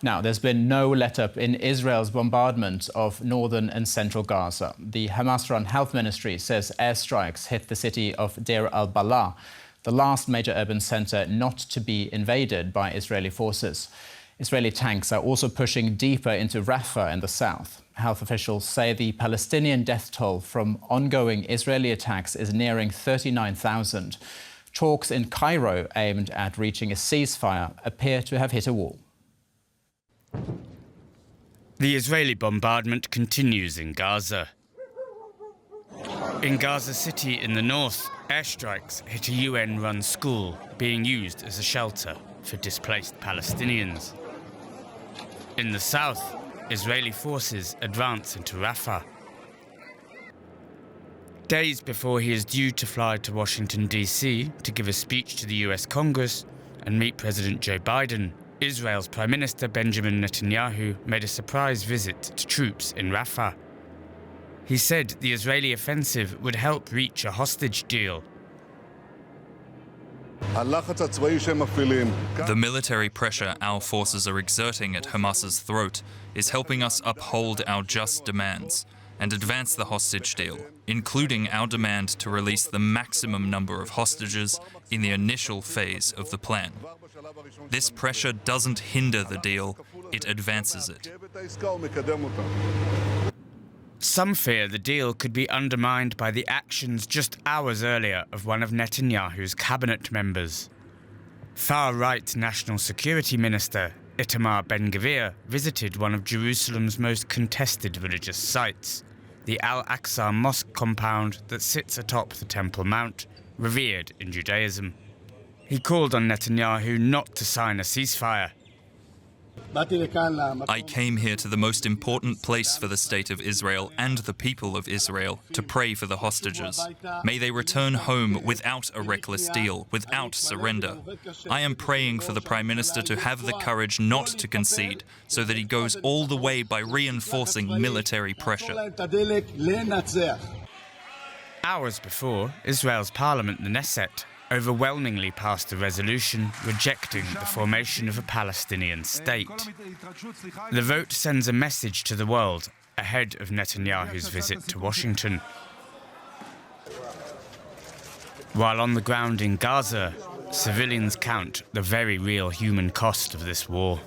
Now, there's been no let-up in Israel's bombardment of northern and central Gaza. The Hamas-run health ministry says airstrikes hit the city of Deir al-Balah, the last major urban centre not to be invaded by Israeli forces. Israeli tanks are also pushing deeper into Rafah in the south. Health officials say the Palestinian death toll from ongoing Israeli attacks is nearing 39,000. Talks in Cairo aimed at reaching a ceasefire appear to have hit a wall. The Israeli bombardment continues in Gaza. In Gaza City in the north, airstrikes hit a UN-run school being used as a shelter for displaced Palestinians. In the south, Israeli forces advance into Rafah. Days before he is due to fly to Washington, D.C. to give a speech to the US Congress and meet President Joe Biden, Israel's Prime Minister Benjamin Netanyahu made a surprise visit to troops in Rafah. He said the Israeli offensive would help reach a hostage deal. The military pressure our forces are exerting at Hamas's throat is helping us uphold our just demands and advance the hostage deal, including our demand to release the maximum number of hostages in the initial phase of the plan. This pressure doesn't hinder the deal, it advances it. Some fear the deal could be undermined by the actions just hours earlier of one of Netanyahu's cabinet members. Far-right National Security Minister Itamar Ben-Gvir visited one of Jerusalem's most contested religious sites, the Al-Aqsa Mosque compound that sits atop the Temple Mount, revered in Judaism. He called on Netanyahu not to sign a ceasefire. I came here to the most important place for the state of Israel and the people of Israel to pray for the hostages. May they return home without a reckless deal, without surrender. I am praying for the Prime Minister to have the courage not to concede, so that he goes all the way by reinforcing military pressure. Hours before, Israel's parliament, the Knesset, overwhelmingly passed a resolution rejecting the formation of a Palestinian state. The vote sends a message to the world ahead of Netanyahu's visit to Washington. While on the ground in Gaza, civilians count the very real human cost of this war.